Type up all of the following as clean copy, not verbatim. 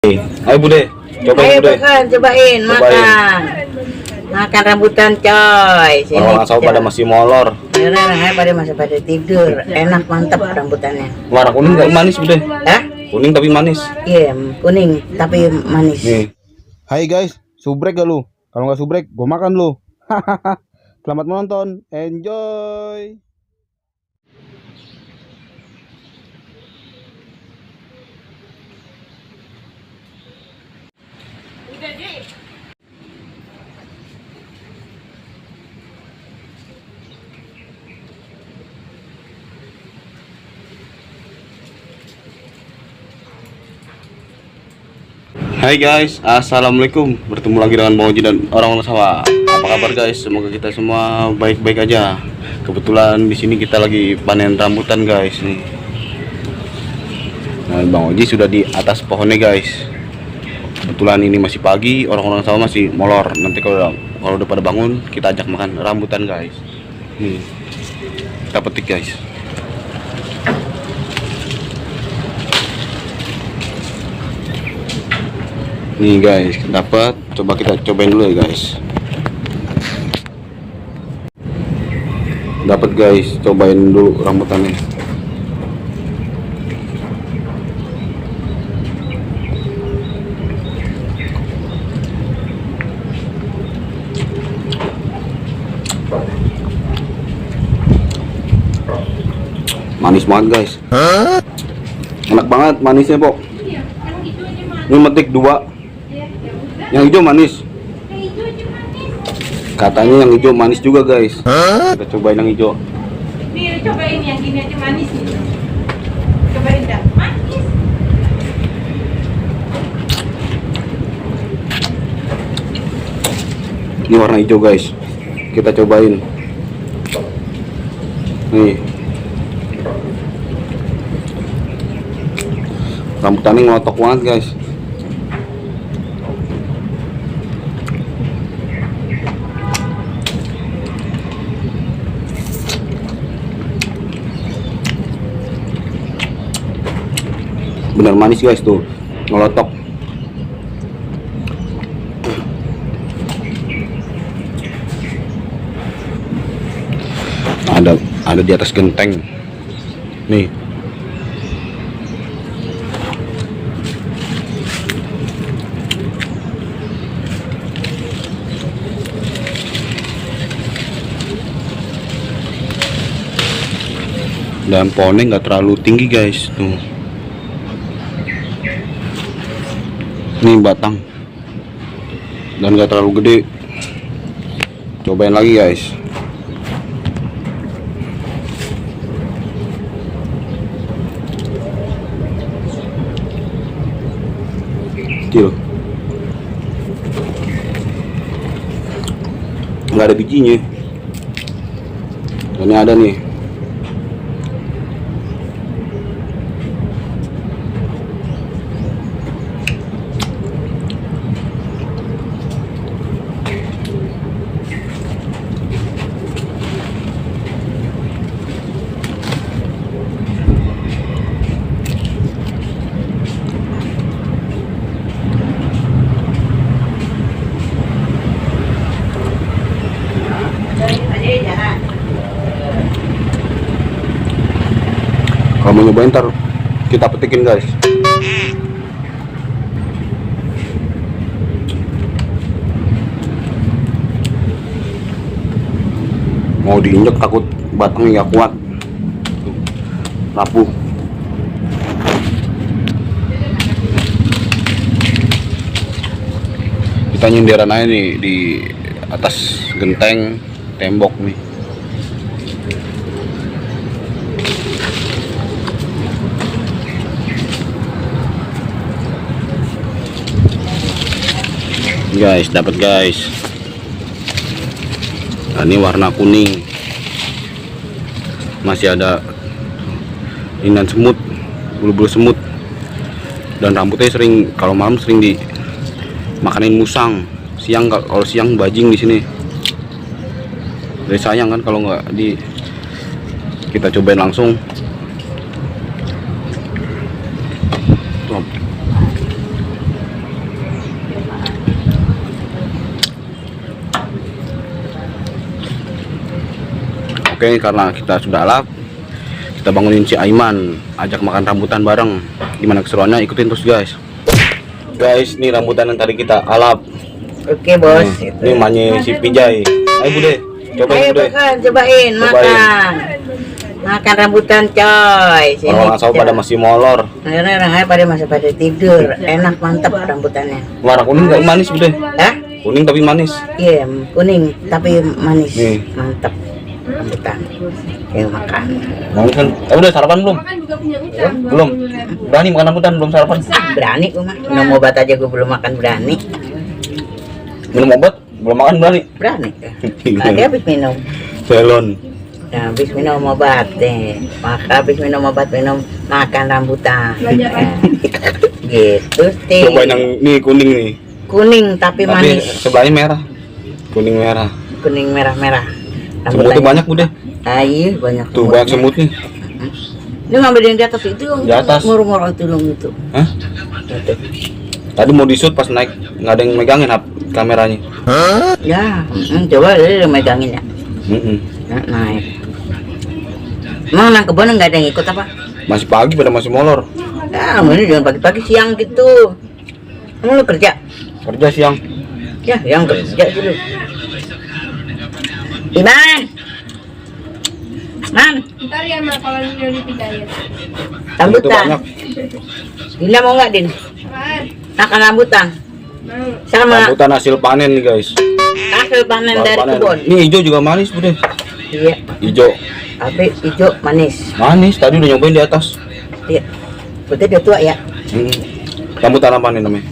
Ayo Bude, cobain Ayo Bude. makan, cobain. Makan rambutan coy. Sini, Orang sahur pada masih molor. Ayo pada masih pada tidur. Enak mantap rambutannya. Warna kuning tapi manis Bude. Hah? Kuning tapi manis. Iya, kuning tapi manis. Nih. Hai guys, subrek gak lu? Kalau nggak subrek, gue makan lu. Selamat menonton, enjoy. Hai guys, assalamualaikum. Bertemu lagi dengan Bang Oji dan orang-orang sawah. Apa kabar guys? Semoga kita semua baik-baik aja. Kebetulan di sini kita lagi panen rambutan guys nih. Nah, Bang Oji sudah di atas pohonnya guys. Kebetulan ini masih pagi, orang-orang sawah masih molor. Nanti kalau udah pada bangun, kita ajak makan rambutan guys. Nih, kita petik guys. Nih guys, dapat. Coba kita cobain dulu ya guys. Dapat guys, cobain dulu rambutannya. Manis banget guys. Enak banget manisnya pok. Ini metik dua. Yang hijau manis. Katanya yang hijau manis juga guys. Kita cobain yang hijau. Nih, cobain yang gini aja manis nih. Cobain dah, manis. Ini warna hijau guys. Kita cobain. Nih. Rambutannya ngelotok banget guys. Bener manis guys tuh, ngelotok. Ada di atas genteng. Nih. Dan pohonnya nggak terlalu tinggi guys tuh. Ini batang dan gak terlalu gede. Cobain lagi guys. Kecil, nggak ada bijinya. Ini ada nih. Kalau mau nyobain ntar kita petikin guys. Mau diinjek takut batangnya nggak kuat, rapuh. Kita nyindiran aja nih di atas genteng tembok nih. Guys, dapat guys. Nah, ini warna kuning. Masih ada inan semut, bulu-bulu semut. Dan rambutnya sering kalau malam sering dimakanin musang. Siang kalau siang bajing di sini. Jadi sayang kan kalau nggak kita cobain langsung. Tuh. Oke, karena kita sudah alap, kita bangunin si Aiman, ajak makan rambutan bareng. Gimana keseruannya, ikutin terus guys. Guys, ini rambutan yang tadi kita alap. Oke bos. Ini emaknya si Pijay. Ayo Bude, cobain Ayo Bude. makan, cobain makan. Makan rambutan coy. Sini. Orang sahur pada masih molor. Orang pada masih pada tidur. Enak mantap rambutannya. Warna kuning tapi manis Bude. Hah? Kuning tapi manis. Iya, kuning tapi manis. Nih. Mantap rambutan. Yang makan. Manis kan? Udah sarapan belum? Kan juga punya utang. Belum. Berani makan rambutan belum sarapan? Berani gua mah. Minum obat aja gua belum makan berani. Minum obat belum makan berani. Berani. Tadi habis minum. Selon. Nah, habis minum obat deh. Maka habis minum obat makan rambutan. Banyak ya. Gitu sih. Cobain yang ini kuning nih. Kuning tapi manis. Sebelahnya merah. Kuning merah. Kuning merah-merah. Semut tuh banyak Bude. Iya, banyak. Tuh banyak semut nih. Ini ngambil yang di atas itu. Di atas. Murung-murung itu dong itu. Hah? Gitu. Tadi mau di-shoot pas naik nggak ada yang megangin kameranya. Ya, coba dia megangin ya. Nah, naik. Emang nang kebun nggak ada yang ikut apa? Masih pagi pada masih molor. Ya, ini jangan pagi-pagi siang gitu. Emang lu kerja? Kerja siang. Ya, yang kerja dulu. Iman. Man, Ntar ya mak kalau udah dipijain. Semut tuh rambutan. banyak. Dina mau nggak Din? Apaan? Makan rambutan. Mau. Sama Rambutan hasil panen nih guys. hasil panen Baru dari panen. kebun. Ini hijau juga manis Bude. Iya, Hijau. tapi hijau manis. Manis. Tadi udah nyobain di atas. Iya. Berarti dia tua ya? Rambutan apa nih namanya?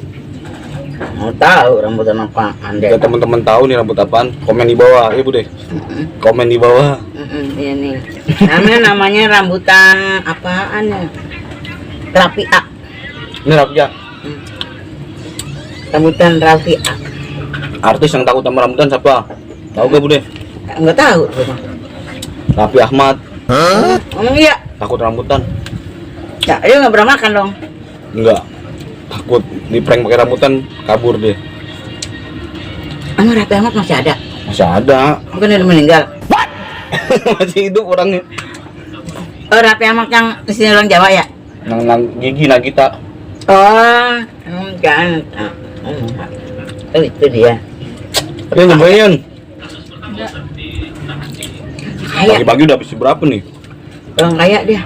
Mau tahu rambutan apa Anda? Jika teman-teman tahu nih rambut apaan, komen di bawah. Iya Bude. Komen di bawah. Iya nih. Namanya rambutan apaan ya? Rapia. Ini Raffia. Rambutan Rapia. Artis yang takut sama rambutan siapa? Tahu gak Bude? Enggak tahu. Gua. Raffi Ahmad. Ngomong iya. Takut rambutan. Ya, dia nggak pernah makan dong. Enggak. Takut di prank pakai rambutan, kabur deh. Emang Raffi Ahmad masih ada? Masih ada. Bukan udah meninggal. Masih hidup orangnya. Oh, Raffi Ahmad yang sini orang Jawa ya? Nang gigi Nagita. Oh, enggak. Oh, itu dia. Dia nyobain. Kaya, Pagi-pagi udah habis berapa nih? orang kaya dia.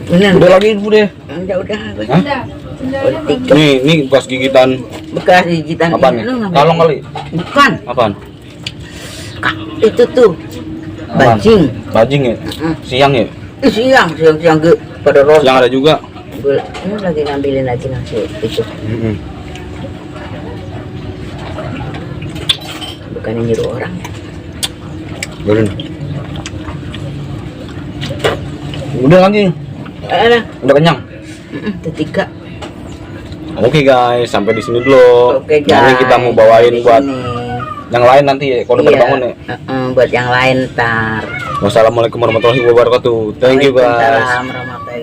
Bener. Udah lagi Bude. Udah. Hah? Udah. Sendalnya bagus. Nih bekas gigitan. Bekas gigitan Apaan ini nih? lu ngambil. Kalong kali. Bukan. Apaan? Itu tuh. Apaan? Bajing. Bajing ya? Siang ya? Siang ge pada roh. Siang ada juga. Ini lagi ngambilin lagi nasi itu. Bukannya nyuruh orang ya. Berin. Udah lagi. Ada. Udah kenyang. Ketiga. Oke guys, sampai di sini dulu. Oke guys. Nanti kita mau bawain di buat sini. yang lain nanti ya, kalau udah pada bangun ya. Buat yang lain ntar. Wassalamualaikum warahmatullahi wabarakatuh. Thank you guys. Waalaikumsalam warahmatullahi